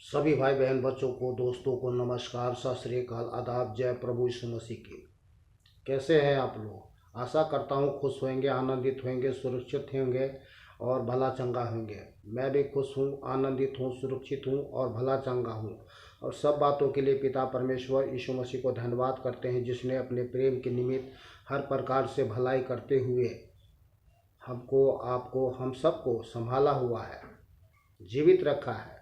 सभी भाई बहन बच्चों को दोस्तों को नमस्कार, सत श्री अकाल, आदाब, जय प्रभु यीशु मसीह की। कैसे हैं आप लोग? आशा करता हूँ खुश होंगे, आनंदित होंगे, सुरक्षित होंगे और भला चंगा होंगे। मैं भी खुश हूँ, आनंदित हूँ, सुरक्षित हूँ और भला चंगा हूँ। और सब बातों के लिए पिता परमेश्वर यीशु मसीह को धन्यवाद करते हैं, जिसने अपने प्रेम के निमित्त हर प्रकार से भलाई करते हुए हमको, आपको, हम सबको संभाला हुआ है, जीवित रखा है,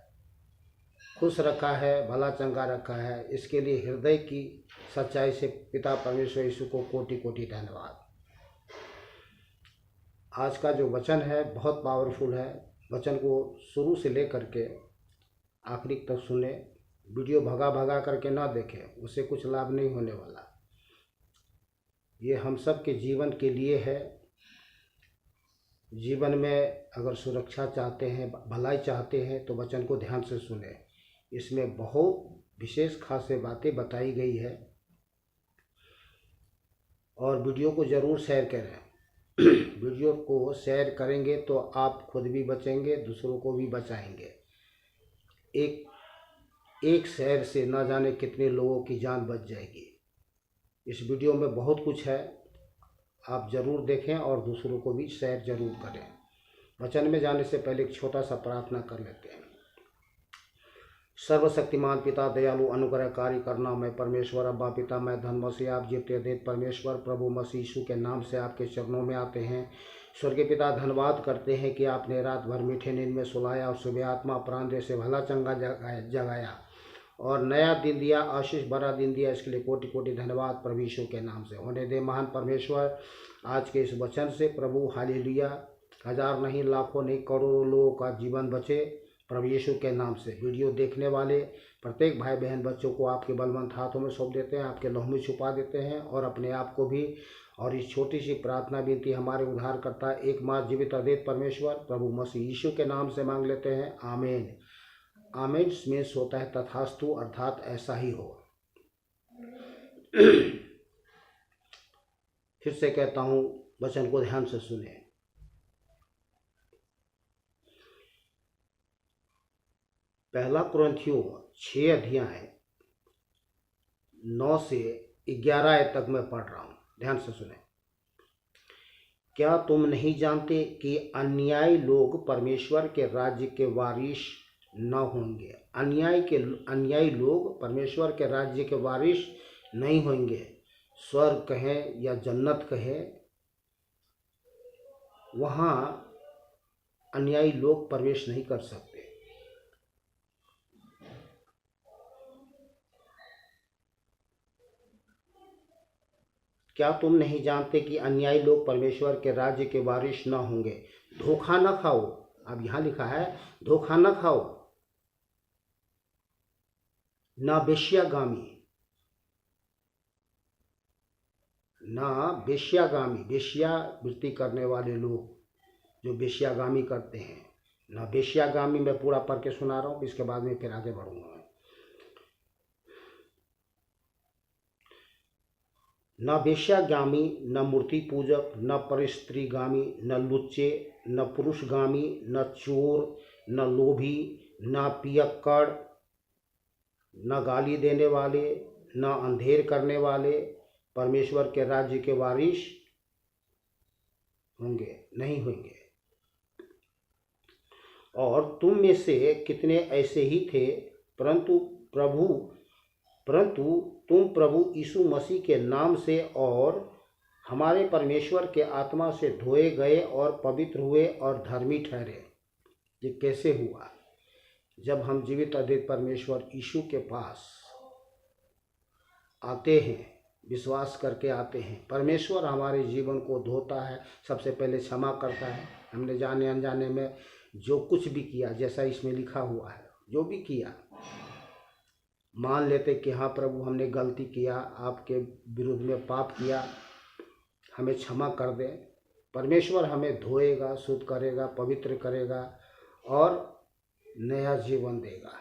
खुश रखा है, भला चंगा रखा है। इसके लिए हृदय की सच्चाई से पिता परमेश्वर यीशु को कोटि कोटि धन्यवाद। आज का जो वचन है बहुत पावरफुल है। वचन को शुरू से लेकर के आखिरी तक सुने। वीडियो भगा भगा करके ना देखें, उससे कुछ लाभ नहीं होने वाला। ये हम सब के जीवन के लिए है। जीवन में अगर सुरक्षा चाहते हैं, भलाई चाहते हैं तो वचन को ध्यान से सुने। इसमें बहुत विशेष खासे बातें बताई गई है और वीडियो को ज़रूर शेयर करें। वीडियो को शेयर करेंगे तो आप खुद भी बचेंगे, दूसरों को भी बचाएंगे। एक शेयर से ना जाने कितने लोगों की जान बच जाएगी। इस वीडियो में बहुत कुछ है, आप ज़रूर देखें और दूसरों को भी शेयर ज़रूर करें। वचन में जाने से पहले एक छोटा सा प्रार्थना कर लेते हैं। सर्वशक्तिमान पिता, दयालु अनुग्रहकारी करना मैं परमेश्वर अब्बा पिता, मैं धन मसीह, आप जीते देत परमेश्वर प्रभु मसीह यीशु के नाम से आपके चरणों में आते हैं। स्वर्गीय पिता, धन्यवाद करते हैं कि आपने रात भर मीठे नींद में सुलाया और सुबह आत्मा प्राण से भला चंगा जगाया और नया दिन दिया, आशीष भरा दिन दिया। इसके लिए कोटि कोटि धन्यवाद प्रभु यीशु के नाम से। होने दे महान परमेश्वर, आज के इस वचन से प्रभु हालेलुया, हजार नहीं, लाखों नहीं, करोड़ों लोगों का जीवन बचे प्रभु यीशु के नाम से। वीडियो देखने वाले प्रत्येक भाई बहन बच्चों को आपके बलवंत हाथों में सौंप देते हैं, आपके लहू में छुपा देते हैं और अपने आप को भी। और इस छोटी सी प्रार्थना विनती हमारे उद्धारकर्ता एकमात्र जीवित अद्वैत परमेश्वर प्रभु मसीह यीशु के नाम से मांग लेते हैं, आमीन। आमीन मीन्स होता है तथास्तु, अर्थात ऐसा ही हो। फिर से कहता हूँ, वचन को ध्यान से सुने। पहला कुरिन्थियों 6 अध्याय 9 से 11 तक मैं पढ़ रहा हूँ, ध्यान से सुने। क्या तुम नहीं जानते कि अन्यायी लोग परमेश्वर के राज्य के वारिस न होंगे? अन्यायी लोग परमेश्वर के राज्य के वारिस नहीं होंगे। स्वर्ग कहें या जन्नत कहें, वहाँ अन्यायी लोग प्रवेश नहीं कर सकते। क्या तुम नहीं जानते कि अन्यायी लोग परमेश्वर के राज्य के वारिस न होंगे? धोखा न खाओ। अब यहाँ लिखा है धोखा न खाओ, ना बेश्यागामी, बेश्यावृत्ति करने वाले लोग जो बेश्यागामी करते हैं, ना बेश्यागामी। मैं पूरा पढ़ के सुना रहा हूँ, इसके बाद में फिर आगे बढ़ूंगा। न वेश्यागामी, न मूर्ति पूजक, न परस्त्रीगामी, न लुच्चे, न पुरुषगामी, न चोर, न लोभी, न पियक्कड़, न गाली देने वाले, न अंधेर करने वाले परमेश्वर के राज्य के वारिस होंगे, नहीं होंगे। और तुम में से कितने ऐसे ही थे, परंतु तुम प्रभु यीशु मसीह के नाम से और हमारे परमेश्वर के आत्मा से धोए गए और पवित्र हुए और धर्मी ठहरे। ये कैसे हुआ? जब हम जीवित अद्वैत परमेश्वर यीशु के पास आते हैं, विश्वास करके आते हैं, परमेश्वर हमारे जीवन को धोता है। सबसे पहले क्षमा करता है। हमने जाने अनजाने में जो कुछ भी किया, जैसा इसमें लिखा हुआ है, जो भी किया, मान लेते कि हाँ प्रभु हमने गलती किया, आपके विरुद्ध में पाप किया, हमें क्षमा कर दे। परमेश्वर हमें धोएगा, शुद्ध करेगा, पवित्र करेगा और नया जीवन देगा।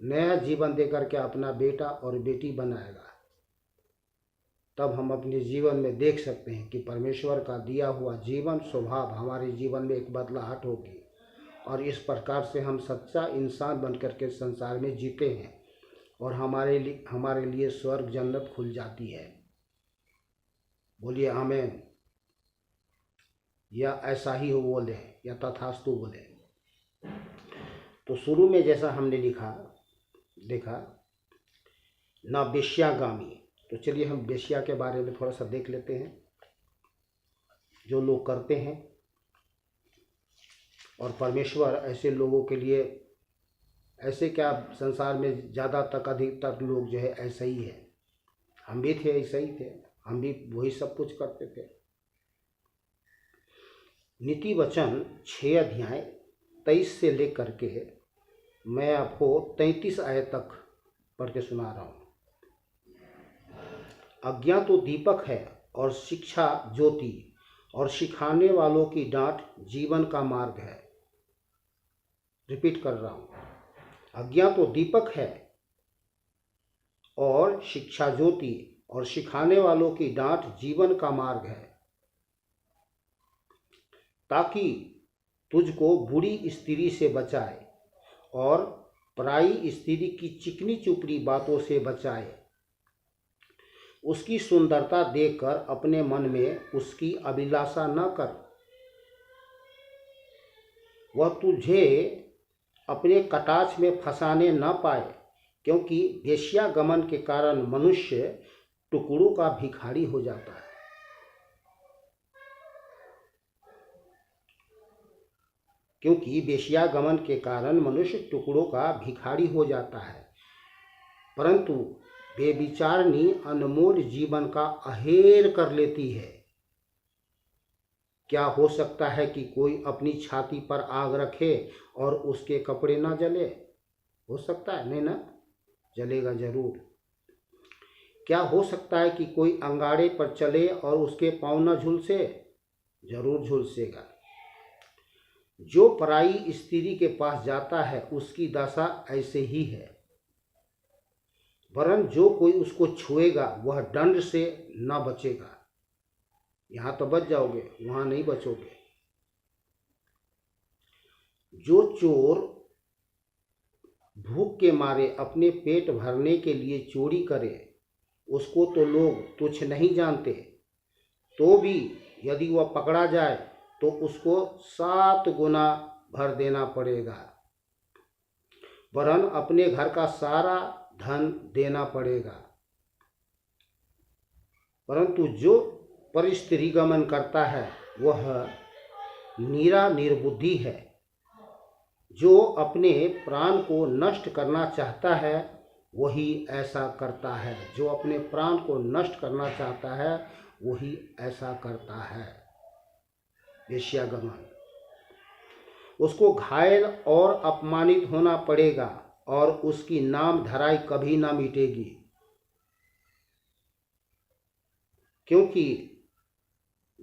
नया जीवन देकर के अपना बेटा और बेटी बनाएगा। तब हम अपने जीवन में देख सकते हैं कि परमेश्वर का दिया हुआ जीवन स्वभाव हमारे जीवन में एक बदलाहट होगी और इस प्रकार से हम सच्चा इंसान बनकर के संसार में जीते हैं और हमारे लिए स्वर्ग जन्नत खुल जाती है। बोलिए आमीन। या ऐसा ही हो बोले या तथास्तु बोले। तो शुरू में जैसा हमने देखा ना वेश्यागामी, तो चलिए हम वेश्या के बारे में थोड़ा सा देख लेते हैं जो लोग करते हैं। और परमेश्वर ऐसे लोगों के लिए, ऐसे क्या संसार में ज़्यादा तक अधिकतर लोग जो है ऐसा ही है। हम भी थे, ऐसा ही थे, हम भी वही सब कुछ करते थे। नीति वचन 6 अध्याय 23 से लेकर के मैं आपको 33 आयत तक पढ़ के सुना रहा हूँ। अज्ञान तो दीपक है और शिक्षा ज्योति, और सिखाने वालों की डांट जीवन का मार्ग है। रिपीट कर रहा हूँ, अज्ञान तो दीपक है और शिक्षा ज्योति, और सिखाने वालों की डांट जीवन का मार्ग है, ताकि तुझको बुरी स्त्री से बचाए और पराई स्त्री की चिकनी चुपड़ी बातों से बचाए। उसकी सुंदरता देखकर अपने मन में उसकी अभिलाषा न कर। वह तुझे अपने कटाक्ष में फंसाने न पाए, क्योंकि वेश्यागमन के कारण मनुष्य टुकड़ों का भिखारी हो जाता है। क्योंकि वेश्यागमन के कारण मनुष्य टुकड़ों का भिखारी हो जाता है, परंतु बेविचारनी अनमोल जीवन का अहेर कर लेती है। क्या हो सकता है कि कोई अपनी छाती पर आग रखे और उसके कपड़े ना जले? हो सकता है? नहीं ना, जलेगा जरूर। क्या हो सकता है कि कोई अंगारे पर चले और उसके पांव न झुलसे? जरूर झुलसेगा। जो पराई स्त्री के पास जाता है उसकी दशा ऐसे ही है, वरन जो कोई उसको छुएगा वह दंड से न बचेगा। यहाँ तो बच जाओगे, वहाँ नहीं बचोगे। जो चोर भूख के मारे अपने पेट भरने के लिए चोरी करे, उसको तो लोग तुच्छ नहीं जानते, तो भी यदि वह पकड़ा जाए तो उसको 7 गुना भर देना पड़ेगा, वरन अपने घर का सारा धन देना पड़ेगा। परंतु जो परस्त्रीगमन करता है वह नीरा निर्बुद्धि है। जो अपने प्राण को नष्ट करना चाहता है वही ऐसा करता है। जो अपने प्राण को नष्ट करना चाहता है वही ऐसा करता है। वेश्यागमन, उसको घायल और अपमानित होना पड़ेगा और उसकी नाम धराई कभी ना मिटेगी, क्योंकि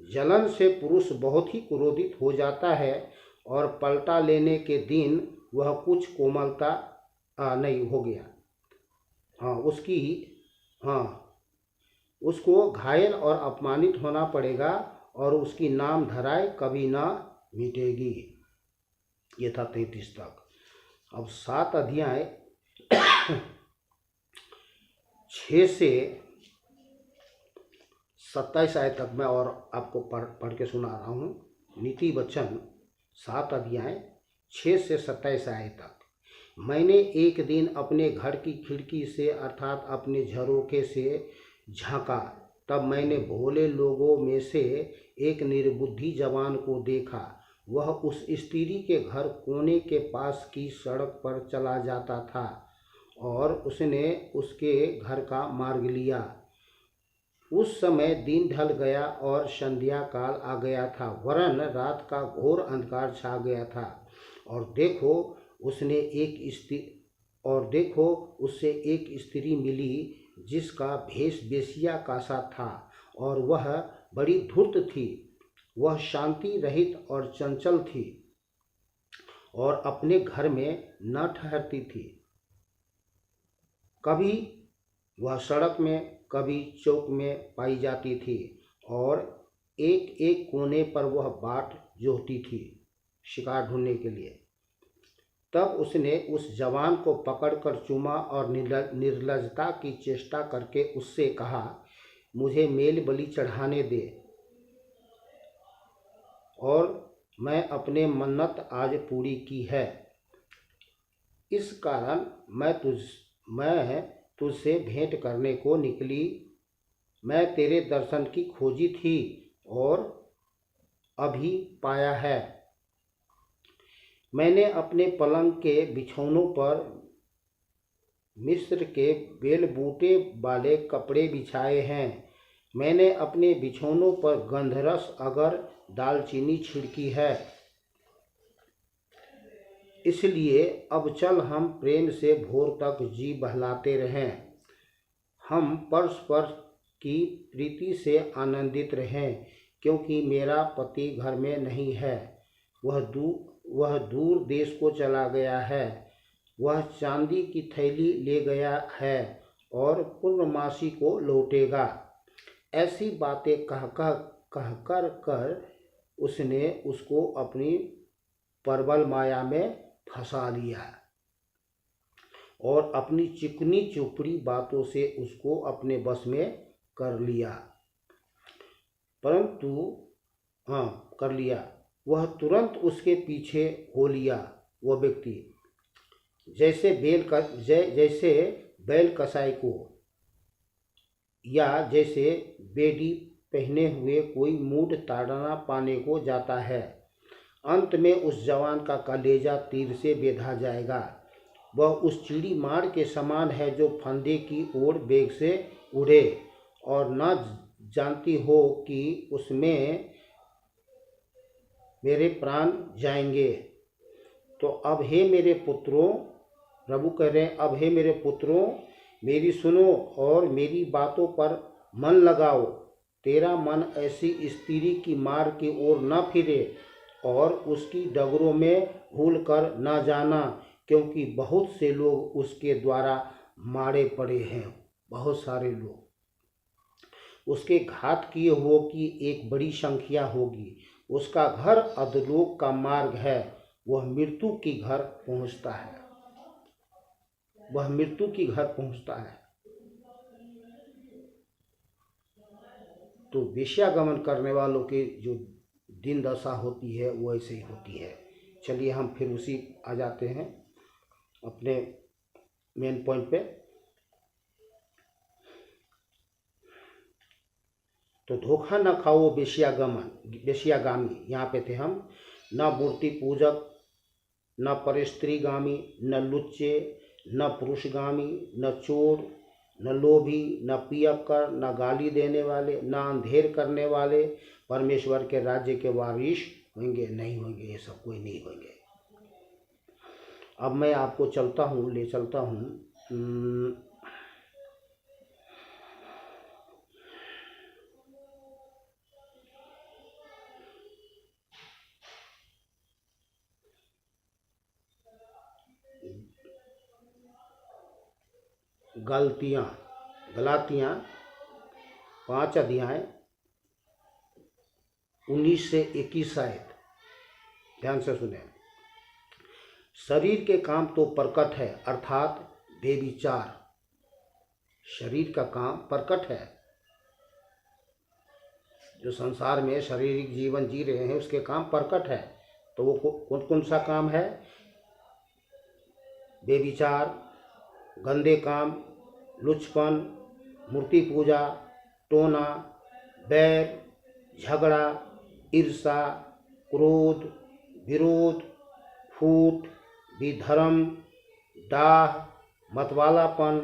जलन से पुरुष बहुत ही क्रोधित हो जाता है और पलटा लेने के दिन वह कुछ कोमलता नहीं हो गया। उसको घायल और अपमानित होना पड़ेगा और उसकी नाम धराई कभी ना मिटेगी। ये था 33 तक। अब 7 अध्याय 6 से 27 आयत तक मैं और आपको पढ़ के सुना रहा हूँ। नीति वचन 7 अध्याय 6 से 27 आयत तक। मैंने एक दिन अपने घर की खिड़की से अर्थात अपने झरोखे से झांका, तब मैंने भोले लोगों में से एक निर्बुद्धि जवान को देखा। वह उस स्त्री के घर कोने के पास की सड़क पर चला जाता था और उसने उसके घर का मार्ग लिया। उस समय दिन ढल गया और संध्या काल आ गया था, वरन रात का घोर अंधकार छा गया था। और देखो उससे एक स्त्री मिली जिसका भेष वेश्या का सा था, और वह बड़ी धूर्त थी। वह शांति रहित और चंचल थी और अपने घर में न ठहरती थी। कभी वह सड़क में कभी चौक में पाई जाती थी और एक एक कोने पर वह बाट जोहती थी शिकार ढूंढने के लिए। तब उसने उस जवान को पकड़कर चूमा और निर्लजता की चेष्टा करके उससे कहा, मुझे मेल बलि चढ़ाने दे और मैं अपने मन्नत आज पूरी की है। इस कारण मैं तुझसे भेंट करने को निकली। मैं तेरे दर्शन की खोजी थी और अभी पाया है। मैंने अपने पलंग के बिछौनों पर मिस्र के बेलबूटे वाले कपड़े बिछाए हैं। मैंने अपने बिछौनों पर गंधरस अगर दालचीनी छिड़की है। इसलिए अब चल हम प्रेम से भोर तक जी बहलाते रहें। हम परस्पर की प्रीति से आनंदित रहें, क्योंकि मेरा पति घर में नहीं है। वह दूर देश को चला गया है। वह चांदी की थैली ले गया है और पूर्णमासी को लौटेगा। ऐसी बातें कह कर उसने उसको अपनी प्रबल माया में फंसा लिया और अपनी चिकनी चुपड़ी बातों से उसको अपने बस में कर लिया। वह तुरंत उसके पीछे हो लिया। वह व्यक्ति जैसे बैल कसाई को या जैसे बेड़ी पहने हुए कोई मूढ़ ताड़ना पाने को जाता है। अंत में उस जवान का कलेजा तीर से बेधा जाएगा। वह उस चिड़ी मार के समान है जो फंदे की ओर वेग से उड़े और न जानती हो कि उसमें मेरे प्राण जाएंगे। तो अब हे मेरे पुत्रों, प्रभु कह रहे हैं, अब हे मेरे पुत्रों, मेरी सुनो और मेरी बातों पर मन लगाओ। तेरा मन ऐसी स्त्री की मार की ओर न फिरे और उसकी डगरों में भूल कर न जाना, क्योंकि बहुत से लोग उसके द्वारा मारे पड़े हैं। बहुत सारे लोग उसके घात किए हुओं की एक बड़ी संख्या होगी। उसका घर अधोलोक का मार्ग है। वह मृत्यु की घर पहुंचता है। तो वेश्यागमन करने वालों की जो दिन दशा होती है वो ऐसे ही होती है। चलिए हम फिर उसी आ जाते हैं अपने मेन पॉइंट पे। तो धोखा न खाओ वेश्यागामी, यहाँ पे थे हम। न मूर्ति पूजक, न परस्त्रीगामी, न लुच्चे, न पुरुषगामी, न चोर, न लोभी, न पियक्कर, न गाली देने वाले, न अंधेर करने वाले परमेश्वर के राज्य के वारिस होंगे, नहीं होंगे। ये सब कोई नहीं होंगे। अब मैं आपको ले चलता हूँ गलातियाँ 5 अध्याय 19 से 21 शायद, ध्यान से सुने। शरीर के काम तो प्रकट है, अर्थात बेविचार। शरीर का काम प्रकट है। जो संसार में शारीरिक जीवन जी रहे हैं उसके काम प्रकट है। तो वो कौन कौन सा काम है? बेविचार, गंदे काम, लुच्चपन, मूर्ति पूजा, टोना, बैर, झगड़ा, ईर्षा, क्रोध, विरोध, फूट, विधर्म, डाह, मतवालापन,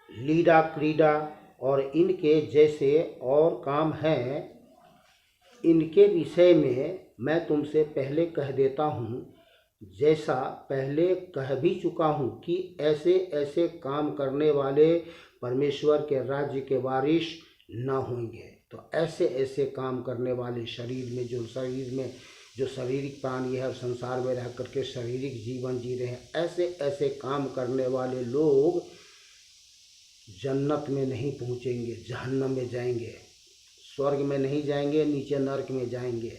लीला क्रीड़ा और इनके जैसे और काम हैं। इनके विषय में मैं तुमसे पहले कह देता हूँ, जैसा पहले कह भी चुका हूँ, कि ऐसे ऐसे काम करने वाले परमेश्वर के राज्य के वारिस न होंगे। तो ऐसे ऐसे काम करने वाले शरीर में जो शारीरिक प्राणी है और संसार में रह करके शारीरिक जीवन जी रहे हैं, ऐसे ऐसे काम करने वाले लोग जन्नत में नहीं पहुँचेंगे, जहन्नम में जाएंगे। स्वर्ग में नहीं जाएंगे, नीचे नरक में जाएंगे।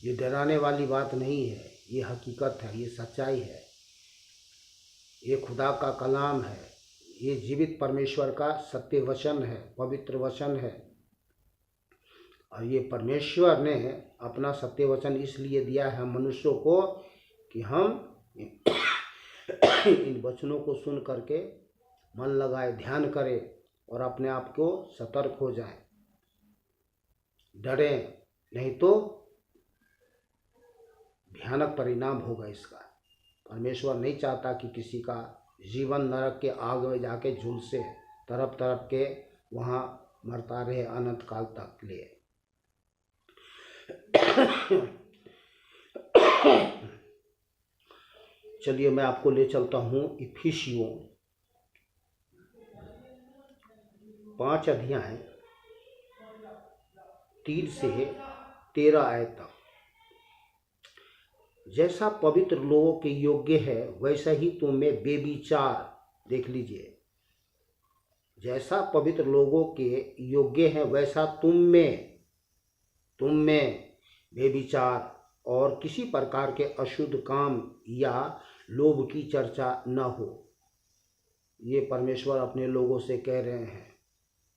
ये डराने वाली बात नहीं है, ये हकीकत है, ये सच्चाई है, ये खुदा का कलाम है, ये जीवित परमेश्वर का सत्य वचन है, पवित्र वचन है। और ये परमेश्वर ने अपना सत्य वचन इसलिए दिया है मनुष्यों को कि हम इन वचनों को सुन करके मन लगाए, ध्यान करें और अपने आप को सतर्क हो जाए, डरें नहीं तो भयानक परिणाम होगा इसका। परमेश्वर नहीं चाहता कि किसी का जीवन नरक के आग में जाके झुलसे, तरफ तरफ के वहाँ मरता रहे अनंत काल तक के लिए। चलिए मैं आपको ले चलता हूँ इफिसियों 5 अध्याय 3 से 13 आयत तक। जैसा पवित्र लोगों के योग्य है वैसा ही तुम में बेविचार, देख लीजिए, जैसा पवित्र लोगों के योग्य है वैसा तुम में बेविचार और किसी प्रकार के अशुद्ध काम या लोभ की चर्चा न हो। ये परमेश्वर अपने लोगों से कह रहे हैं।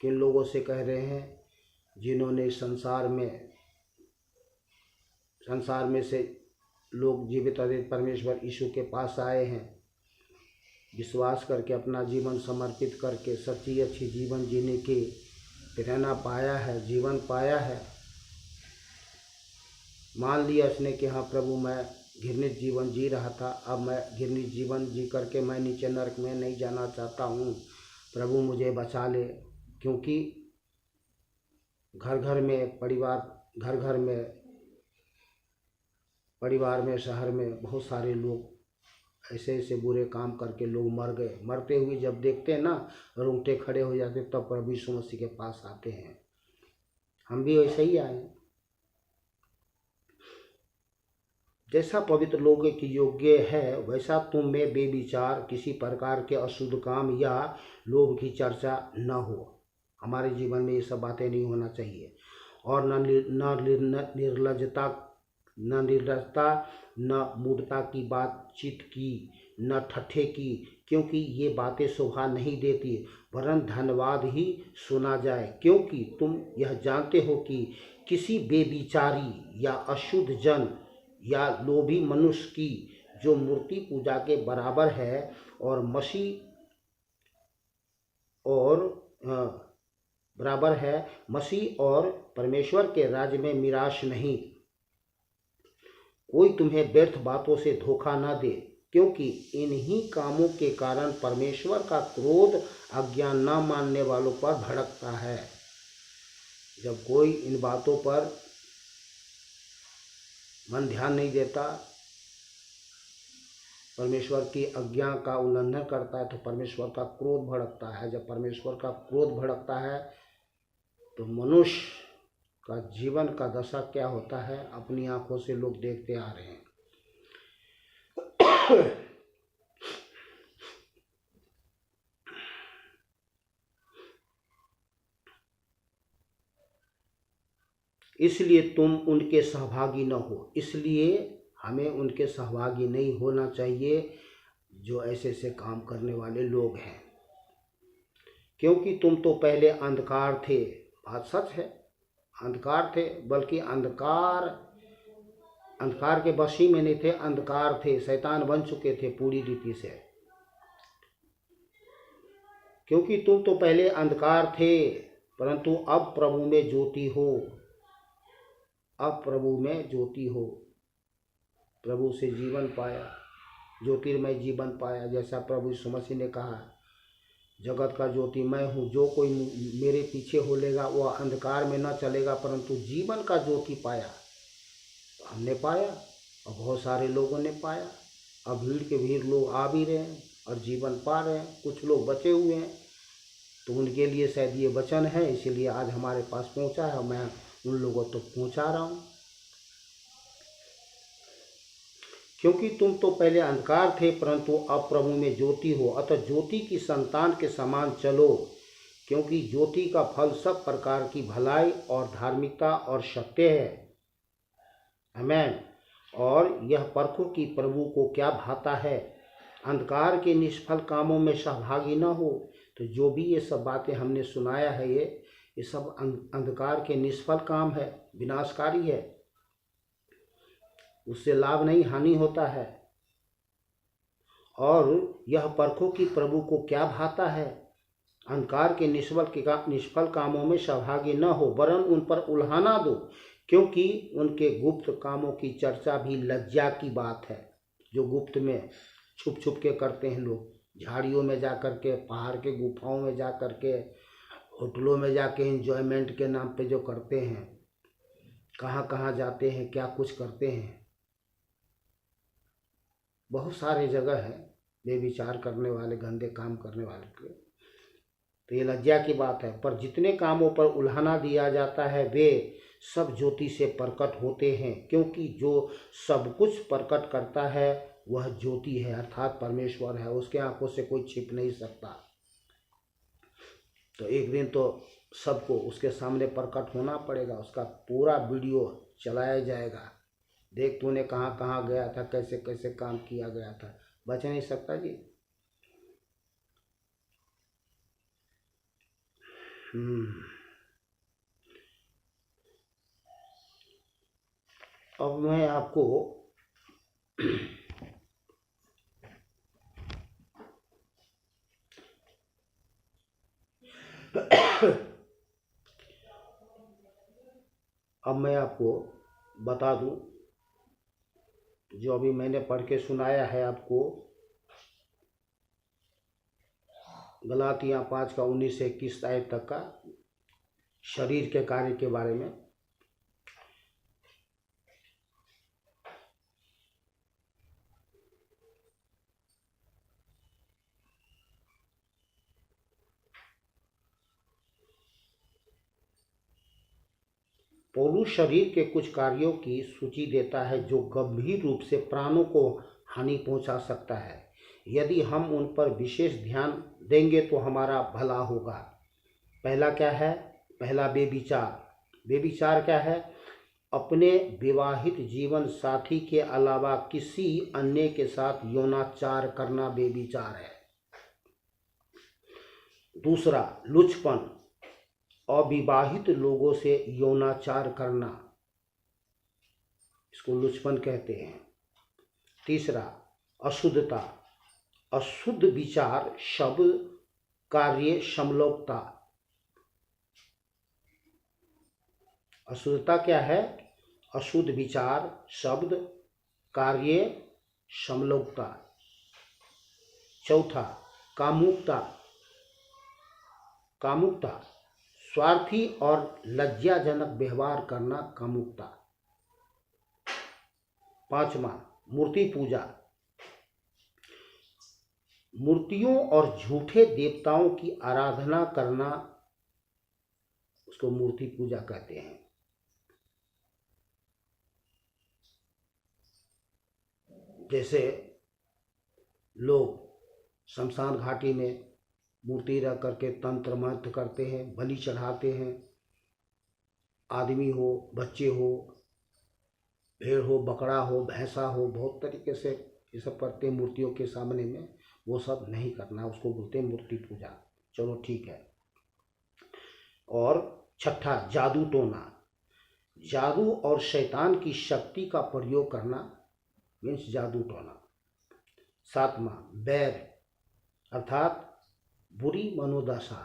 किन लोगों से कह रहे हैं? जिन्होंने संसार में से लोग जीवित अद्वित परमेश्वर यीशु के पास आए हैं, विश्वास करके अपना जीवन समर्पित करके सच्ची अच्छी जीवन जीने की प्रेरणा पाया है, जीवन पाया है। मान लिया उसने कि हाँ प्रभु, मैं घृणित जीवन जी रहा था, अब मैं घृणित जीवन जी करके मैं नीचे नरक में नहीं जाना चाहता हूँ, प्रभु मुझे बचा ले। क्योंकि घर घर में परिवार में शहर में बहुत सारे लोग ऐसे ऐसे बुरे काम करके लोग मर गए। मरते हुए जब देखते हैं ना, रोंगटे खड़े हो जाते, तब प्रभु यीशु मसीह के पास आते हैं। हम भी वैसे ही आए। जैसा पवित्र लोगों के योग्य है वैसा तुम में बेविचार, किसी प्रकार के अशुद्ध काम या लोभ की चर्चा न हो। हमारे जीवन में ये सब बातें नहीं होना चाहिए। और न निर्लजता, न मूढ़ता की बातचीत की, न ठट्ठे की, क्योंकि ये बातें शोभा नहीं देती, वरन धन्यवाद ही सुना जाए। क्योंकि तुम यह जानते हो कि किसी बेविचारी या अशुद्ध जन या लोभी मनुष्य की जो मूर्ति पूजा के बराबर है और मसीह और परमेश्वर के राज्य में मिराश नहीं। कोई तुम्हें व्यर्थ बातों से धोखा न दे, क्योंकि इन्हीं कामों के कारण परमेश्वर का क्रोध अज्ञान न मानने वालों पर भड़कता है। जब कोई इन बातों पर मन ध्यान नहीं देता, परमेश्वर की आज्ञा का उल्लंघन करता है, तो परमेश्वर का क्रोध भड़कता है। जब परमेश्वर का क्रोध भड़कता है तो मनुष्य का जीवन का दशा क्या होता है, अपनी आंखों से लोग देखते आ रहे हैं। इसलिए तुम उनके सहभागी न हो। इसलिए हमें उनके सहभागी नहीं होना चाहिए जो ऐसे ऐसे काम करने वाले लोग हैं। क्योंकि तुम तो पहले अंधकार थे, बात सच है, अंधकार थे, बल्कि अंधकार के वशी में नहीं थे, अंधकार थे, शैतान बन चुके थे पूरी रीति से। क्योंकि तुम तो पहले अंधकार थे, परंतु अब प्रभु में ज्योति हो। अब प्रभु में ज्योति हो, प्रभु से जीवन पाया, ज्योतिर्मय जीवन पाया। जैसा प्रभु यीशु मसीह ने कहा, जगत का ज्योति मैं हूँ, जो कोई मेरे पीछे होलेगा वह अंधकार में न चलेगा परंतु जीवन का ज्योति पाया। तो हमने पाया और बहुत सारे लोगों ने पाया। अब भीड़ के भीड़ लोग आ भी रहे हैं और जीवन पा रहे हैं। कुछ लोग बचे हुए हैं, तो उनके लिए शायद ये वचन है, इसीलिए आज हमारे पास पहुँचा है। मैं उन लोगों तक पहुँचा रहा हूँ। क्योंकि तुम तो पहले अंधकार थे, परंतु अब प्रभु में ज्योति हो, अतः ज्योति की संतान के समान चलो। क्योंकि ज्योति का फल सब प्रकार की भलाई और धार्मिकता और सत्य है। आमेन। और यह परखो कि प्रभु को क्या भाता है, अंधकार के निष्फल कामों में सहभागी न हो। तो जो भी ये सब बातें हमने सुनाया है, ये सब अंधकार के निष्फल काम है, विनाशकारी है, उससे लाभ नहीं हानि होता है। और यह परखो कि प्रभु को क्या भाता है, अंधकार के निष्फल कामों में सहभागी न हो, वरन उन पर उल्हाना दो, क्योंकि उनके गुप्त कामों की चर्चा भी लज्जा की बात है। जो गुप्त में छुप छुप के करते हैं लोग, झाड़ियों में जा कर के, पहाड़ के गुफाओं में जा कर के, होटलों में जाके एंजॉयमेंट के नाम पे जो करते हैं, कहाँ कहाँ जाते हैं, क्या कुछ करते हैं। बहुत सारे जगह है बेविचार करने वाले, गंदे काम करने वाले के, तो ये लज्जा की बात है। पर जितने कामों पर उल्हाना दिया जाता है वे सब ज्योति से प्रकट होते हैं, क्योंकि जो सब कुछ प्रकट करता है वह ज्योति है, अर्थात परमेश्वर है, उसके आंखों से कोई छिप नहीं सकता। तो एक दिन तो सबको उसके सामने प्रकट होना पड़ेगा, उसका पूरा वीडियो चलाया जाएगा। देख तूने कहाँ कहाँ गया था, कैसे कैसे काम किया गया था, बच नहीं सकता जी। अब मैं आपको बता दूं, जो अभी मैंने पढ़ के सुनाया है आपको, गलातियाँ 5 का 19 से 21 आयत तक का शरीर के कार्य के बारे में। पौलुस शरीर के कुछ कार्यों की सूची देता है जो गंभीर रूप से प्राणों को हानि पहुंचा सकता है। यदि हम उन पर विशेष ध्यान देंगे तो हमारा भला होगा। पहला क्या है? पहला बेविचार। बेविचार क्या है? अपने विवाहित जीवन साथी के अलावा किसी अन्य के साथ यौनाचार करना बेविचार है। दूसरा, लुचपन, अविवाहित लोगों से यौनाचार करना, इसको लुचपन कहते हैं। तीसरा, अशुद्धता, अशुद्ध विचार, शब्द, कार्य, समलोकता। अशुद्धता क्या है? अशुद्ध विचार, शब्द, कार्य, समलोकता। चौथा, कामुकता। कामुकता, स्वार्थी और लज्जाजनक व्यवहार करना, कामुकता। पांचवा, मूर्ति पूजा। मूर्तियों और झूठे देवताओं की आराधना करना, उसको मूर्ति पूजा कहते हैं। जैसे लोग शमशान घाटी में मूर्ति रख करके तंत्र मंत्र करते हैं, बलि चढ़ाते हैं, आदमी हो, बच्चे हो, भेड़ हो, बकरा हो, भैंसा हो, बहुत तरीके से ये सब करते हैं मूर्तियों के सामने में। वो सब नहीं करना, उसको बोलते हैं मूर्ति पूजा। चलो ठीक है। और छठा, जादू टोना। जादू और शैतान की शक्ति का प्रयोग करना मीन्स जादू टोना। सातवां, बैर अर्थात बुरी मनोदशा।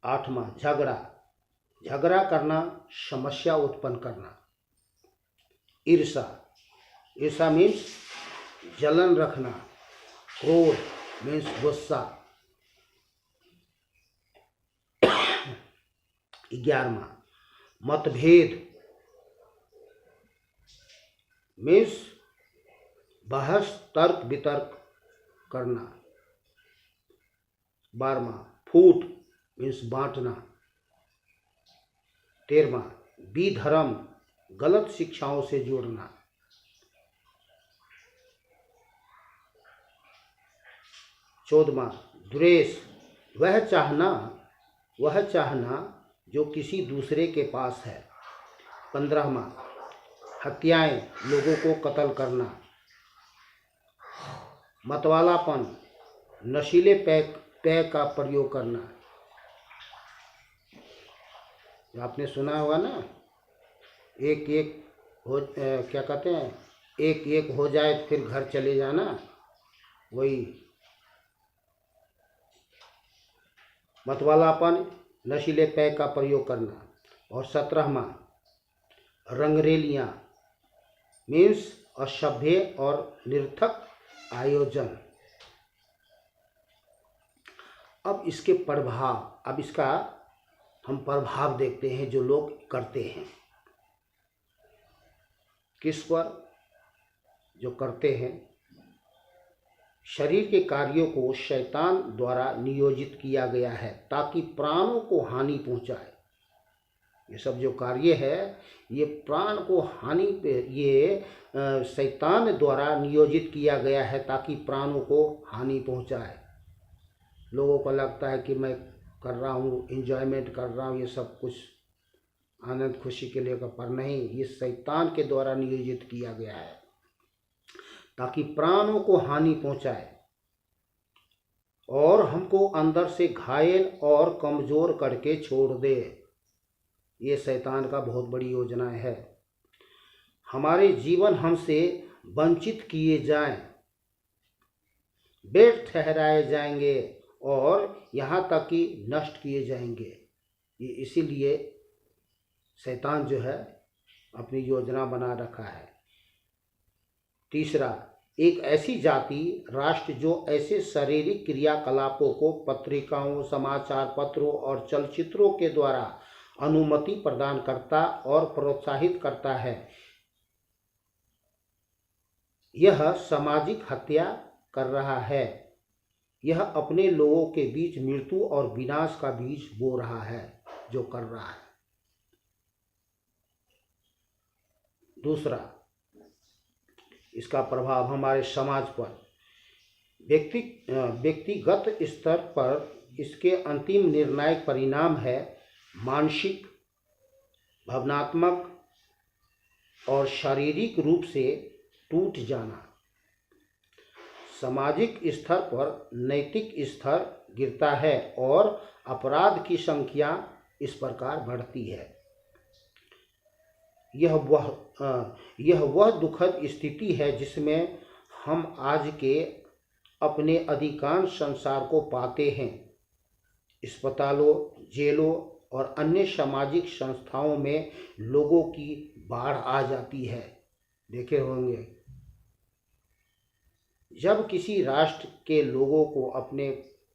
आठवां, झगड़ा, झगड़ा करना, समस्या उत्पन्न करना। ईर्षा, ईर्षा मीन्स जलन रखना। क्रोध मीन्स गुस्सा। 11वां, मतभेद मीन्स बहस, तर्क वितर्क करना। 12वां, फूट मीन्स बांटना। 13वां, विधर्म, गलत शिक्षाओं से जोड़ना। 14वां, द्वेष, वह चाहना जो किसी दूसरे के पास है। 15वां, हत्याएं, लोगों को कत्ल करना। मतवालापन, नशीले पेय का प्रयोग करना। आपने सुना होगा ना, एक एक हो क्या कहते हैं, एक एक हो जाए तो फिर घर चले जाना, वही मतवालापन, नशीले पेय का प्रयोग करना। और 17वां, रंगरेलियां, मीन्स असभ्य और निरर्थक आयोजन। अब इसके प्रभाव, अब इसका हम प्रभाव देखते हैं जो लोग करते हैं। किस पर? जो करते हैं, शरीर के कार्यों को शैतान द्वारा नियोजित किया गया है ताकि प्राणों को हानि पहुंचाए। ये सब जो कार्य है, ये प्राण को हानि पे, ये शैतान द्वारा नियोजित किया गया है ताकि प्राणों को हानि पहुंचाए। लोगों को लगता है कि मैं कर रहा हूँ, एंजॉयमेंट कर रहा हूँ, ये सब कुछ आनंद खुशी के लिए, पर नहीं, ये शैतान के द्वारा नियोजित किया गया है ताकि प्राणों को हानि पहुंचाए और हमको अंदर से घायल और कमजोर करके छोड़ दे। ये शैतान का बहुत बड़ी योजना है। हमारे जीवन हमसे वंचित किए जाएं, व्यर्थ ठहराए जाएंगे और यहाँ तक कि नष्ट किए जाएंगे। ये इसीलिए शैतान जो है अपनी योजना बना रखा है। तीसरा, एक ऐसी जाति राष्ट्र जो ऐसे शारीरिक क्रियाकलापों को पत्रिकाओं, समाचार पत्रों और चलचित्रों के द्वारा अनुमति प्रदान करता और प्रोत्साहित करता है, यह सामाजिक हत्या कर रहा है। यह अपने लोगों के बीच मृत्यु और विनाश का बीज बो रहा है जो कर रहा है। दूसरा, इसका प्रभाव हमारे समाज पर, व्यक्तिगत स्तर पर इसके अंतिम निर्णायक परिणाम है मानसिक, भावनात्मक और शारीरिक रूप से टूट जाना। सामाजिक स्तर पर नैतिक स्तर गिरता है और अपराध की संख्या इस प्रकार बढ़ती है। यह वह दुखद स्थिति है जिसमें हम आज के अपने अधिकांश संसार को पाते हैं। अस्पतालों, जेलों और अन्य सामाजिक संस्थाओं में लोगों की बाढ़ आ जाती है। देखे होंगे, जब किसी राष्ट्र के लोगों को अपने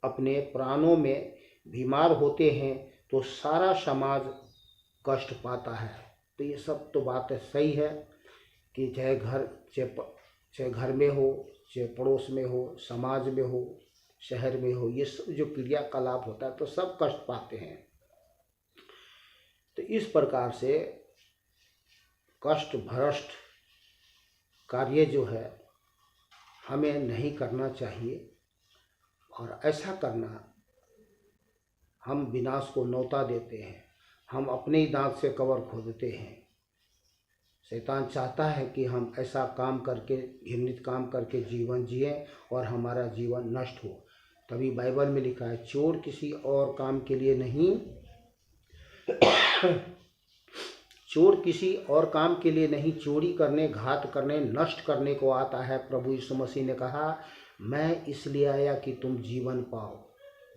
अपने प्राणों में बीमार होते हैं तो सारा समाज कष्ट पाता है। तो ये सब तो बात सही है कि चाहे घर में हो, चाहे पड़ोस में हो, समाज में हो, शहर में हो, ये सब जो क्रियाकलाप होता है तो सब कष्ट पाते हैं। तो इस प्रकार से कष्ट भ्रष्ट कार्य जो है हमें नहीं करना चाहिए, और ऐसा करना हम विनाश को न्योता देते हैं। हम अपने ही दांत से कबर खोदते हैं। शैतान चाहता है कि हम ऐसा काम करके, घृणित काम करके जीवन जिए और हमारा जीवन नष्ट हो। तभी बाइबल में लिखा है, चोर किसी और काम के लिए नहीं चोर किसी और काम के लिए नहीं, चोरी करने, घात करने, नष्ट करने को आता है। प्रभु यीशु मसीह ने कहा, मैं इसलिए आया कि तुम जीवन पाओ,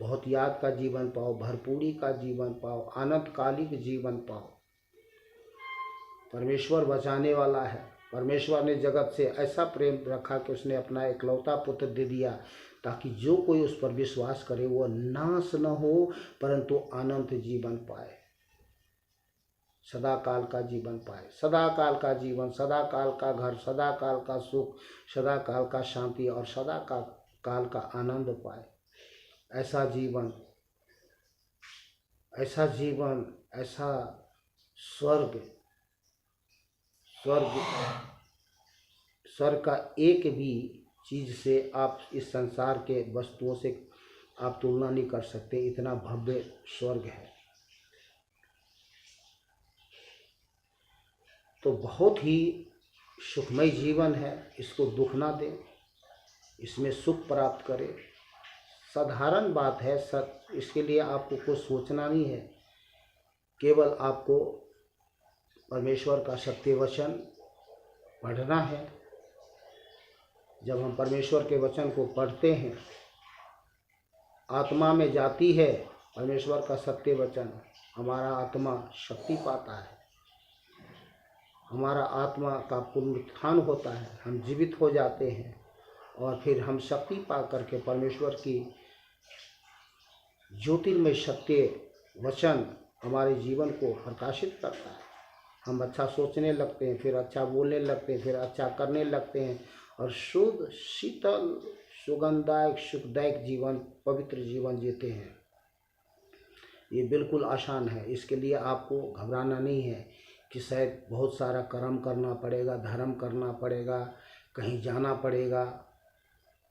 बहुत याद का जीवन पाओ, भरपूरी का जीवन पाओ, आनंदकालिक जीवन पाओ। परमेश्वर बचाने वाला है। परमेश्वर ने जगत से ऐसा प्रेम रखा कि उसने अपना इकलौता पुत्र दे दिया ताकि जो कोई उस पर विश्वास करे वह नाश न हो परंतु अनंत जीवन पाए, सदा काल का जीवन पाए, सदा काल का जीवन, सदा काल का घर, सदा काल का सुख, सदा काल का शांति और सदा काल का आनंद पाए। ऐसा जीवन, ऐसा जीवन, ऐसा स्वर्ग का एक भी चीज़ से आप इस संसार के वस्तुओं से आप तुलना नहीं कर सकते। इतना भव्य स्वर्ग है। तो बहुत ही सुखमय जीवन है, इसको दुख ना दें, इसमें सुख प्राप्त करें। साधारण बात है, इसके लिए आपको कुछ सोचना नहीं है, केवल आपको परमेश्वर का सत्य वचन पढ़ना है। जब हम परमेश्वर के वचन को पढ़ते हैं, आत्मा में जाती है परमेश्वर का सत्य वचन, हमारा आत्मा शक्ति पाता है, हमारा आत्मा का पुनरुत्थान होता है, हम जीवित हो जाते हैं और फिर हम शक्ति पा करके परमेश्वर की ज्योतिर्मय सत्य वचन हमारे जीवन को प्रकाशित करता है। हम अच्छा सोचने लगते हैं, फिर अच्छा बोलने लगते हैं, फिर अच्छा करने लगते हैं और शुद्ध, शीतल, सुगंधदायक, सुखदायक जीवन, पवित्र जीवन जीते हैं। ये बिल्कुल आसान है। इसके लिए आपको घबराना नहीं है कि शायद बहुत सारा कर्म करना पड़ेगा, धर्म करना पड़ेगा, कहीं जाना पड़ेगा,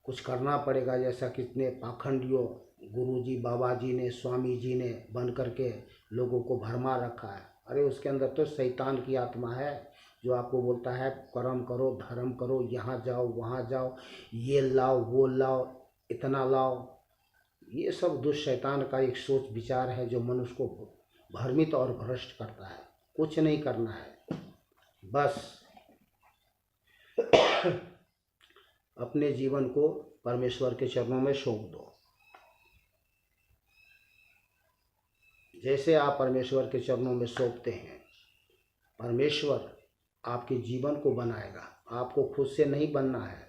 कुछ करना पड़ेगा। जैसा कितने पाखंडियों गुरुजी, बाबा जी ने, स्वामी जी ने बन करके लोगों को भरमा रखा है। अरे उसके अंदर तो शैतान की आत्मा है जो आपको बोलता है कर्म करो, धर्म करो, यहाँ जाओ, वहाँ जाओ, ये लाओ, वो लाओ, इतना लाओ। ये सब दुष्ट शैतान का एक सोच विचार है जो मनुष्य को भ्रमित और भ्रष्ट करता है। कुछ नहीं करना है, बस अपने जीवन को परमेश्वर के चरणों में सौंप दो। जैसे आप परमेश्वर के चरणों में सौंपते हैं, परमेश्वर आपके जीवन को बनाएगा। आपको खुद से नहीं बनना है।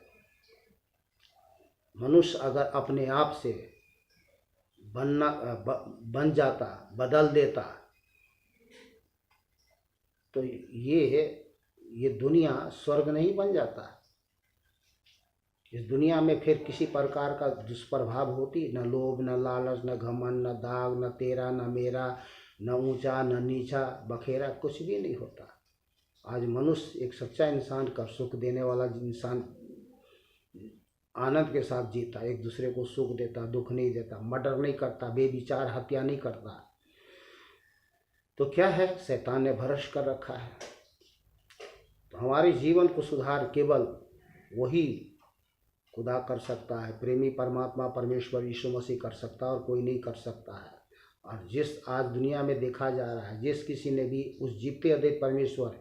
मनुष्य अगर अपने आप से बन जाता, बदल देता, तो ये दुनिया स्वर्ग नहीं बन जाता। इस दुनिया में फिर किसी प्रकार का दुष्प्रभाव होती, न लोभ, न लालच, न घमंड, न दाग, न तेरा, न मेरा, न ऊंचा, न नीचा, बखेरा, कुछ भी नहीं होता। आज मनुष्य एक सच्चा इंसान का, सुख देने वाला इंसान आनंद के साथ जीता, एक दूसरे को सुख देता, दुख नहीं देता, मर्डर नहीं करता, बेविचार हत्या नहीं करता। तो क्या है, शैतान ने भ्रष्ट कर रखा है। तो हमारे जीवन को सुधार केवल वही खुदा कर सकता है, प्रेमी परमात्मा परमेश्वर यीशु मसीह कर सकता है और कोई नहीं कर सकता है। और जिस आज दुनिया में देखा जा रहा है, जिस किसी ने भी उस जीते अद्वैत परमेश्वर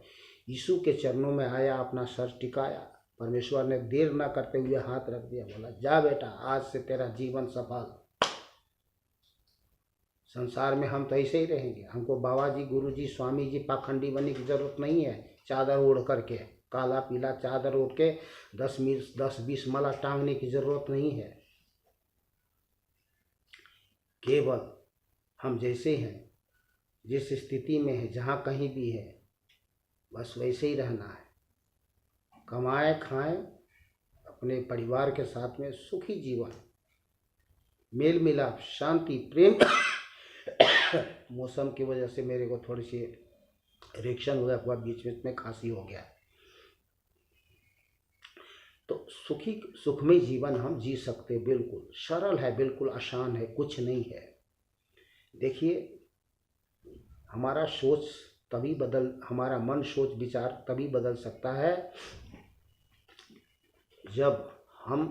यीशु के चरणों में आया, अपना सर टिकाया, परमेश्वर ने देर ना करते हुए हाथ रख दिया, बोला जा बेटा, आज से तेरा जीवन सफल। संसार में हम तो ऐसे ही रहेंगे। हमको बाबा जी, गुरु जी, स्वामी जी, पाखंडी बनने की जरूरत नहीं है। चादर ओढ़ करके, काला पीला चादर ओढ़ के 10-20 माला टांगने की जरूरत नहीं है। केवल हम जैसे हैं, जिस स्थिति में है, जहाँ कहीं भी है, बस वैसे ही रहना है। कमाएं, खाएं, अपने परिवार के साथ में सुखी जीवन, मेल मिलाप, शांति, प्रेम। मौसम की वजह से मेरे को थोड़ी सी रिएक्शन हो गया, बीच में खांसी हो गया। तो सुखमय जीवन हम जी सकते, बिल्कुल सरल है, बिल्कुल आसान है, कुछ नहीं है। देखिए, हमारा मन, सोच, विचार तभी बदल सकता है जब हम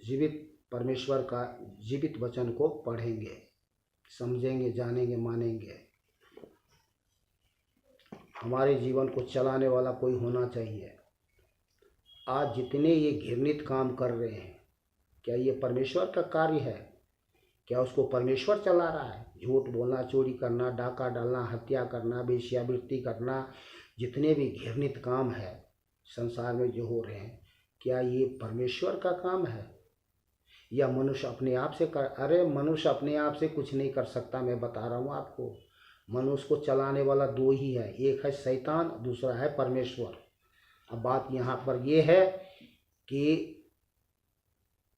जीवित परमेश्वर का जीवित वचन को पढ़ेंगे, समझेंगे, जानेंगे, मानेंगे। हमारे जीवन को चलाने वाला कोई होना चाहिए। आज जितने ये घृणित काम कर रहे हैं, क्या ये परमेश्वर का कार्य है? क्या उसको परमेश्वर चला रहा है? झूठ बोलना, चोरी करना, डाका डालना, हत्या करना, वेश्यावृत्ति करना, जितने भी घृणित काम है संसार में जो हो रहे हैं, क्या ये परमेश्वर का काम है या मनुष्य अपने आप से कर? अरे मनुष्य अपने आप से कुछ नहीं कर सकता। मैं बता रहा हूँ आपको, मनुष्य को चलाने वाला दो ही है, एक है शैतान, दूसरा है परमेश्वर। अब बात यहाँ पर यह है कि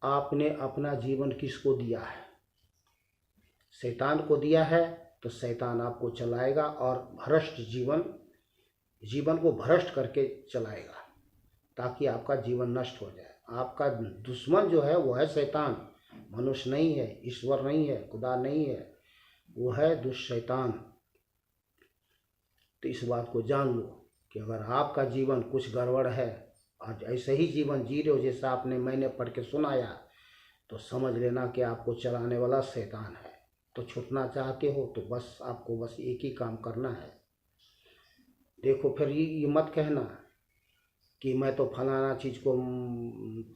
आपने अपना जीवन किसको दिया है? शैतान को दिया है, तो शैतान आपको चलाएगा और भ्रष्ट जीवन को भ्रष्ट करके चलाएगा, ताकि आपका जीवन नष्ट हो जाए। आपका दुश्मन जो है वो है शैतान, मनुष्य नहीं है, ईश्वर नहीं है, खुदा नहीं है, वो है दुष्ट शैतान। तो इस बात को जान लो। कि अगर आपका जीवन कुछ गड़बड़ है और ऐसे ही जीवन जी रहे हो जैसा आपने मैंने पढ़ के सुनाया, तो समझ लेना कि आपको चलाने वाला शैतान है। तो छूटना चाहते हो तो बस आपको बस एक ही काम करना है। देखो फिर ये मत कहना कि मैं तो फलाना चीज़ को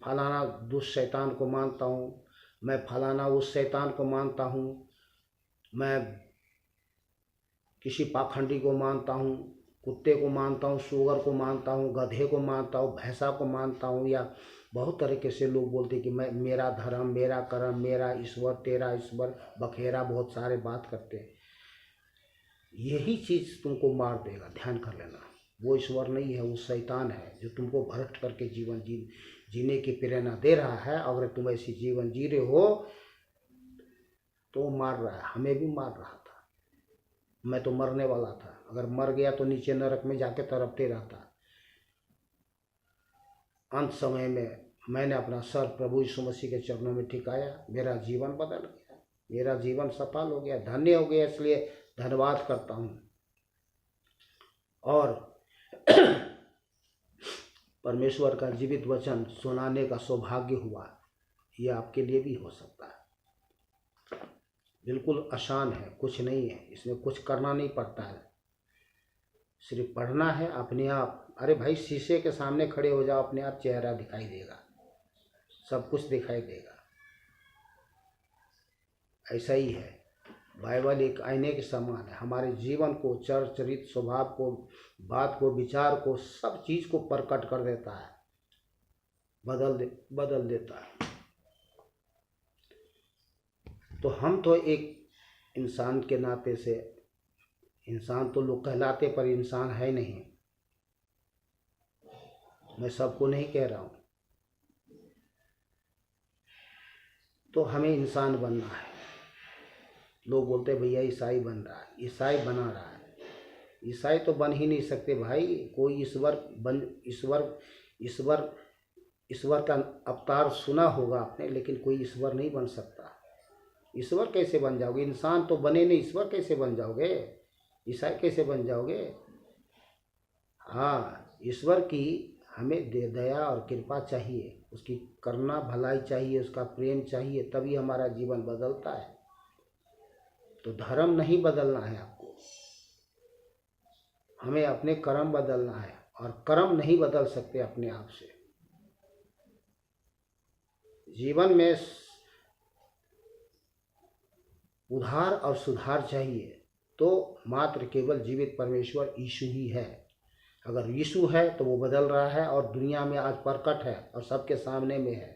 फलाना दुष्ट शैतान को मानता हूँ, मैं फलाना उस शैतान को मानता हूँ, मैं किसी पाखंडी को मानता हूँ, कुत्ते को मानता हूँ, सुअर को मानता हूँ, गधे को मानता हूँ, भैंसा को मानता हूँ। या बहुत तरीके से लोग बोलते हैं कि मैं, मेरा धर्म, मेरा कर्म, मेरा ईश्वर, तेरा ईश्वर, बखेरा बहुत सारे बात करते हैं। यही चीज़ तुमको मार देगा, ध्यान कर लेना। वो ईश्वर नहीं है, वो शैतान है जो तुमको भ्रष्ट करके जीवन जीने की प्रेरणा दे रहा है। अगर तुम ऐसी जीवन जी रहे हो तो मार रहा है, हमें भी मार रहा था। मैं तो मरने वाला था, अगर मर गया तो नीचे नरक में जाके तड़पते रहता। अंत समय में मैंने अपना सर प्रभु यीशु मसीह के चरणों में टिकाया, मेरा जीवन बदल गया, मेरा जीवन सफल हो गया, धन्य हो गया। इसलिए धन्यवाद करता हूँ। और परमेश्वर का जीवित वचन सुनाने का सौभाग्य हुआ, ये आपके लिए भी हो सकता है। बिल्कुल आसान है, कुछ नहीं है, इसमें कुछ करना नहीं पड़ता है, सिर्फ पढ़ना है अपने आप। अरे भाई, शीशे के सामने खड़े हो जाओ, अपने आप चेहरा दिखाई देगा, सब कुछ दिखाई देगा। ऐसा ही है, बाइबल एक आईने के समान है। हमारे जीवन को, चरित्र, स्वभाव को, बात को, विचार को, सब चीज़ को प्रकट कर देता है, बदल देता है। तो हम तो एक इंसान के नाते से, इंसान तो लोग कहलाते पर इंसान है नहीं, मैं सबको नहीं कह रहा हूँ। तो हमें इंसान बनना है। लोग बोलते भैया ईसाई बन रहा है, ईसाई बना रहा है। ईसाई तो बन ही नहीं सकते भाई। कोई ईश्वर का अवतार सुना होगा आपने, लेकिन कोई ईश्वर नहीं बन सकता। ईश्वर कैसे बन जाओगे? इंसान तो बने नहीं, ईश्वर कैसे बन जाओगे? ईसाई कैसे बन जाओगे? हाँ, ईश्वर की हमें दया और कृपा चाहिए, उसकी करुणा भलाई चाहिए, उसका प्रेम चाहिए, तभी हमारा जीवन बदलता है। तो धर्म नहीं बदलना है आपको, हमें अपने कर्म बदलना है, और कर्म नहीं बदल सकते अपने आप से। जीवन में उद्धार और सुधार चाहिए तो मात्र केवल जीवित परमेश्वर यीशु ही है। अगर यीशु है तो वो बदल रहा है और दुनिया में आज प्रकट है और सबके सामने में है।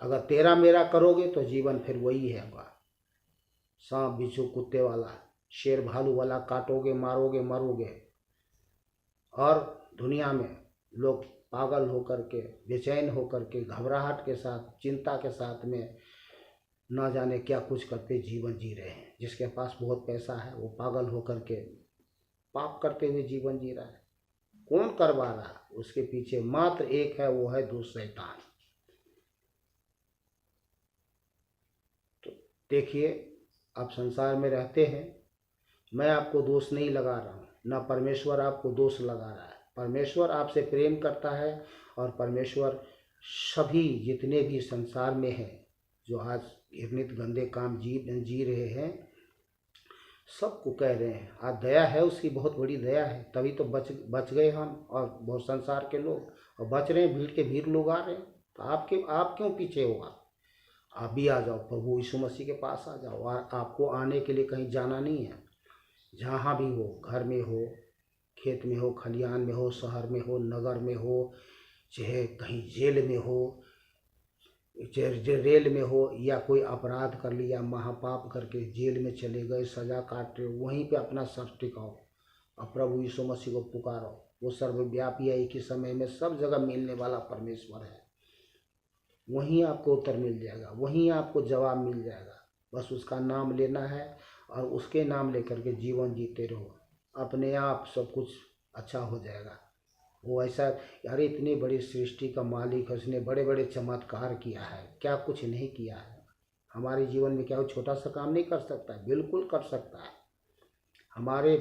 अगर तेरा मेरा करोगे तो जीवन फिर वही है, सांप बिच्छू कुत्ते वाला, शेर भालू वाला, काटोगे, मारोगे, मरोगे। और दुनिया में लोग पागल होकर के, बेचैन होकर के, घबराहट के साथ, चिंता के साथ में ना जाने क्या कुछ करते जीवन जी रहे हैं। जिसके पास बहुत पैसा है वो पागल होकर के पाप करते हुए जीवन जी रहा है। कौन करवा रहा है? उसके पीछे मात्र एक है, वो है दुष्ट शैतान। तो देखिए, आप संसार में रहते हैं, मैं आपको दोष नहीं लगा रहा हूँ, ना परमेश्वर आपको दोष लगा रहा है। परमेश्वर आपसे प्रेम करता है, और परमेश्वर सभी जितने भी संसार में हैं जो आज घृणित गंदे काम जी रहे हैं, सबको कह रहे हैं आज दया है, उसकी बहुत बड़ी दया है, तभी तो बच गए हम और बहुत संसार के लोग, और बच रहे हैं। भीड़ के भीड़ लोग आ रहे हैं, तो आप क्यों पीछे हो? आप भी आ जाओ, प्रभु यीशु मसीह के पास आ जाओ। और आपको आने के लिए कहीं जाना नहीं है। जहाँ भी हो, घर में हो, खेत में हो, खलिहान में हो, शहर में हो, नगर में हो, चाहे कहीं जेल में हो, रेल में हो, या कोई अपराध कर लिया, महापाप करके जेल में चले गए, सजा काट रहे हो, वहीं पे अपना सर टिकाओ और प्रभु यीशु मसीह को पुकारो। वो सर्वव्यापी है, एक ही समय में सब जगह मिलने वाला परमेश्वर है। वहीं आपको उत्तर मिल जाएगा, वहीं आपको जवाब मिल जाएगा। बस उसका नाम लेना है और उसके नाम लेकर के जीवन जीते रहो, अपने आप सब कुछ अच्छा हो जाएगा। वो ऐसा, यार इतनी बड़ी सृष्टि का मालिक है, उसने बड़े बड़े चमत्कार किया है, क्या कुछ नहीं किया है हमारे जीवन में? क्या वो छोटा सा काम नहीं कर सकता? बिल्कुल कर सकता है। हमारे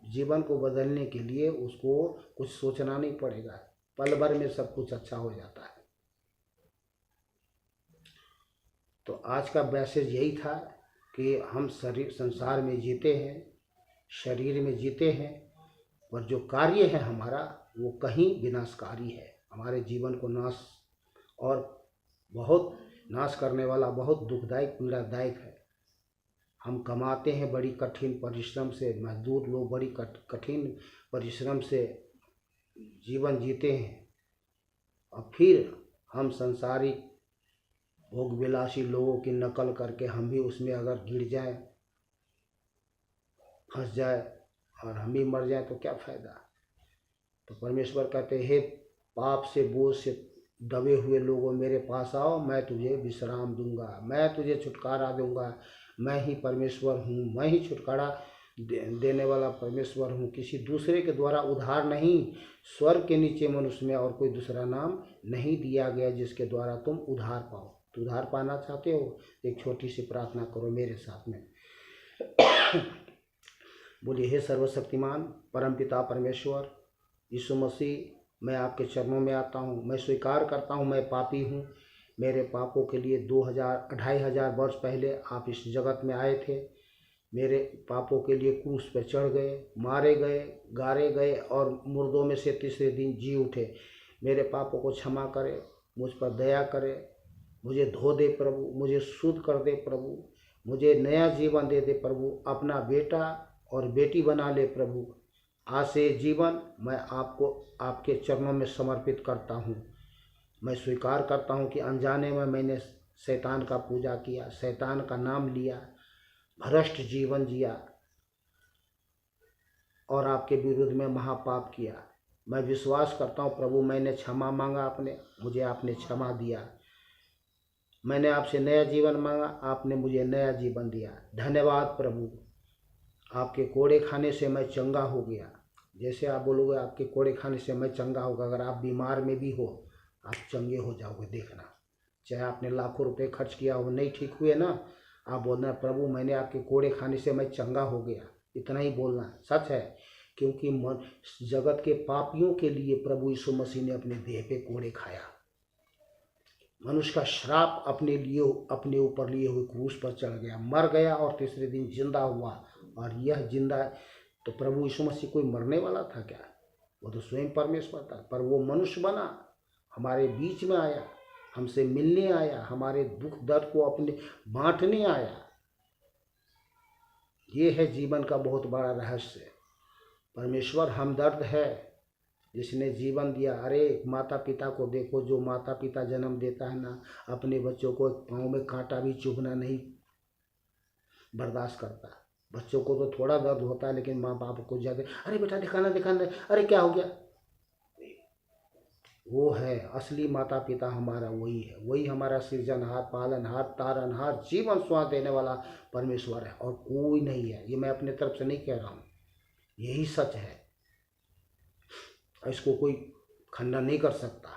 जीवन को बदलने के लिए उसको कुछ सोचना नहीं पड़ेगा, पल भर में सब कुछ अच्छा हो जाता है। तो आज का मैसेज यही था कि हम शरीर संसार में जीते हैं, शरीर में जीते हैं, और जो कार्य है हमारा वो कहीं विनाशकारी है, हमारे जीवन को नाश और बहुत नाश करने वाला, बहुत दुखदायक पीड़ादायक है। हम कमाते हैं बड़ी कठिन परिश्रम से, मजदूर लोग बड़ी कठिन परिश्रम से जीवन जीते हैं, और फिर हम संसारिक भोग विलासी लोगों की नकल करके हम भी उसमें अगर गिर जाए, फंस जाए और हम भी मर जाए तो क्या फ़ायदा। तो परमेश्वर कहते हे पाप से बोझ से दबे हुए लोगों मेरे पास आओ, मैं तुझे विश्राम दूंगा, मैं तुझे छुटकारा दूंगा। मैं ही परमेश्वर हूँ, मैं ही छुटकारा देने वाला परमेश्वर हूँ। किसी दूसरे के द्वारा उद्धार नहीं, स्वर्ग के नीचे मनुष्य में और कोई दूसरा नाम नहीं दिया गया जिसके द्वारा तुम उद्धार पाओ। तो उद्धार पाना चाहते हो, एक छोटी सी प्रार्थना करो मेरे साथ में। बोलिए हे सर्वशक्तिमान परमपिता परमेश्वर यीशु मसीह, मैं आपके चरणों में आता हूँ। मैं स्वीकार करता हूँ मैं पापी हूँ। मेरे पापों के लिए 2500 वर्ष पहले आप इस जगत में आए थे। मेरे पापों के लिए क्रूस पर चढ़ गए, मारे गए, गाड़े गए और मुर्दों में से तीसरे दिन जी उठे। मेरे पापों को क्षमा करे, मुझ पर दया करे, मुझे धो दे प्रभु, मुझे शुद्ध कर दे प्रभु, मुझे नया जीवन दे दे प्रभु, अपना बेटा और बेटी बना ले प्रभु। आज से जीवन मैं आपको आपके चरणों में समर्पित करता हूँ। मैं स्वीकार करता हूँ कि अनजाने में मैंने शैतान का पूजा किया, शैतान का नाम लिया, भ्रष्ट जीवन जिया और आपके विरुद्ध में महापाप किया। मैं विश्वास करता हूँ प्रभु, मैंने क्षमा मांगा आपने, मुझे आपने क्षमा दिया। मैंने आपसे नया जीवन मांगा, आपने मुझे नया जीवन दिया। धन्यवाद प्रभु। आपके कोड़े खाने से मैं चंगा हो गया। जैसे आप बोलोगे आपके कोड़े खाने से मैं चंगा होगा, अगर आप बीमार में भी हो आप चंगे हो जाओगे, देखना। चाहे आपने लाखों रुपए खर्च किया हो, नहीं ठीक हुए ना, आप बोलना प्रभु मैंने आपके कोड़े खाने से मैं चंगा हो गया। इतना ही बोलना, सच है। क्योंकि जगत के पापियों के लिए प्रभु यीशु मसीह ने अपने देह पे कोड़े खाया। मनुष्य का श्राप अपने ऊपर लिए हुए क्रूस पर चढ़ गया, मर गया और तीसरे दिन जिंदा हुआ। और यह जिंदा तो प्रभु यीशु मसीह कोई मरने वाला था क्या? वो तो स्वयं परमेश्वर था, पर वो मनुष्य बना, हमारे बीच में आया, हमसे मिलने आया, हमारे दुख दर्द को अपने बांटने आया। ये है जीवन का बहुत बड़ा रहस्य। परमेश्वर हमदर्द है जिसने जीवन दिया। अरे माता पिता को देखो, जो माता पिता जन्म देता है ना, अपने बच्चों को पाँव में कांटा भी चुभना नहीं बर्दाश्त करता। बच्चों को तो थोड़ा दर्द होता है, लेकिन माँ बाप को ज़्यादा, अरे बेटा दिखाना दिखाना, अरे क्या हो गया। वो है असली माता पिता, हमारा वही है, वही हमारा सृजनहार, पालनहार, तारनहार, जीवन श्वास देने वाला परमेश्वर है, और कोई नहीं है। ये मैं अपने तरफ से नहीं कह रहा हूँ, यही सच है, इसको कोई खंडन नहीं कर सकता।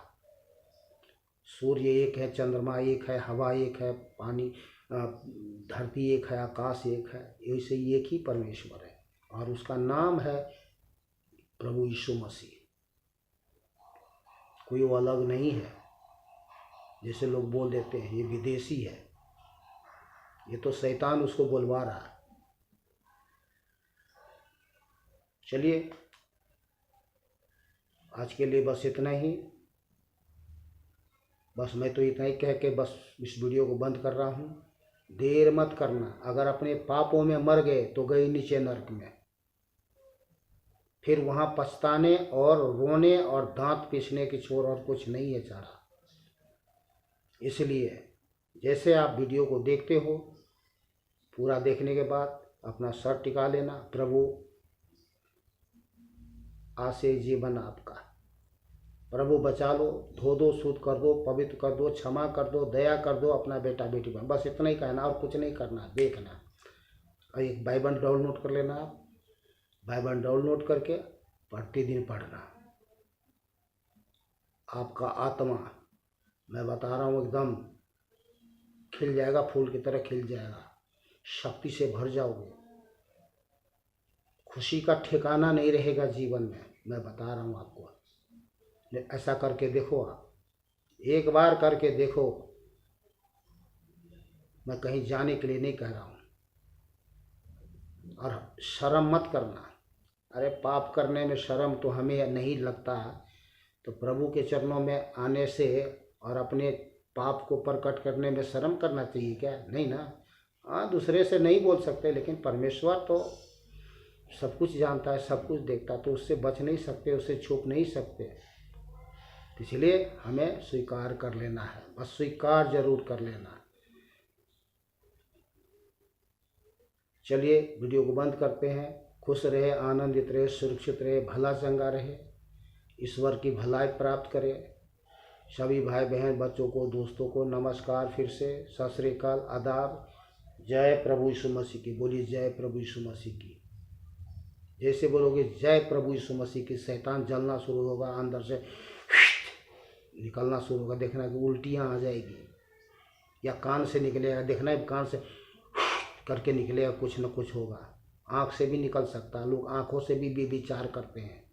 सूर्य एक है, चंद्रमा एक है, हवा एक है, पानी धरती एक है, आकाश एक है, ऐसे एक ही परमेश्वर है, और उसका नाम है प्रभु यीशु मसीह। कोई वो अलग नहीं है। जैसे लोग बोल देते हैं ये विदेशी है, ये तो शैतान उसको बुलवा रहा है। चलिए आज के लिए बस इतना ही। बस मैं तो इतना ही कह के बस इस वीडियो को बंद कर रहा हूँ। देर मत करना, अगर अपने पापों में मर गए तो गए नीचे नरक में, फिर वहाँ पछताने और रोने और दांत पीसने की छोर और कुछ नहीं है चारा। इसलिए जैसे आप वीडियो को देखते हो, पूरा देखने के बाद अपना सर टिका लेना, प्रभु आज से जीवन आपका, प्रभु बचा लो, धो दो, शुद्ध कर दो, पवित्र कर दो, क्षमा कर दो, दया कर दो, अपना बेटा बेटी बन। बस इतना ही कहना और कुछ नहीं करना। देखना और एक बाइबल डाउनलोड कर लेना। आप बाइबल डाउनलोड करके प्रतिदिन पढ़ना। आपका आत्मा, मैं बता रहा हूँ, एकदम खिल जाएगा, फूल की तरह खिल जाएगा, शक्ति से भर जाओगे। खुशी का ठिकाना नहीं रहेगा जीवन में। मैं बता रहा हूँ आपको, ऐसा करके देखो, आप एक बार करके देखो। मैं कहीं जाने के लिए नहीं कह रहा हूँ। और शर्म मत करना। अरे पाप करने में शर्म तो हमें नहीं लगता, तो प्रभु के चरणों में आने से और अपने पाप को प्रकट करने में शर्म करना चाहिए क्या? नहीं ना। हाँ, दूसरे से नहीं बोल सकते, लेकिन परमेश्वर तो सब कुछ जानता है, सब कुछ देखता, तो उससे बच नहीं सकते, उससे छुप नहीं सकते। इसलिए हमें स्वीकार कर लेना है, बस स्वीकार जरूर कर लेना है। चलिए वीडियो को बंद करते हैं। खुश रहे, आनंदित रहे, सुरक्षित रहे, भला चंगा रहे, ईश्वर की भलाई प्राप्त करे। सभी भाई बहन, बच्चों को, दोस्तों को नमस्कार, फिर से सत श्री अकाल, आदाब। जय प्रभु यीशु मसीह की। बोलिए जय प्रभु यीशु मसीह की। जैसे बोलोगे जय प्रभु यीशु मसीह की, शैतान जलना शुरू होगा, अंदर से निकलना शुरू होगा। देखना कि उल्टियाँ आ जाएगी, या कान से निकलेगा। देखना है कान से करके निकलेगा, कुछ न कुछ होगा। आँख से भी निकल सकता है, लोग आँखों से भी विचार करते हैं।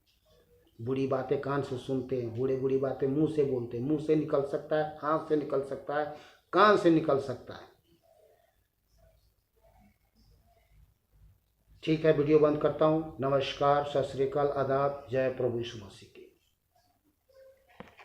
बुरी बातें कान से सुनते हैं, बुरी बातें मुंह से बोलते हैं। मुंह से निकल सकता है, आँख से निकल सकता है, कान से निकल सकता है। ठीक है, वीडियो बंद करता हूँ। नमस्कार, सत श्री अकाल, आदाब। जय प्रभु यीशु मसीह।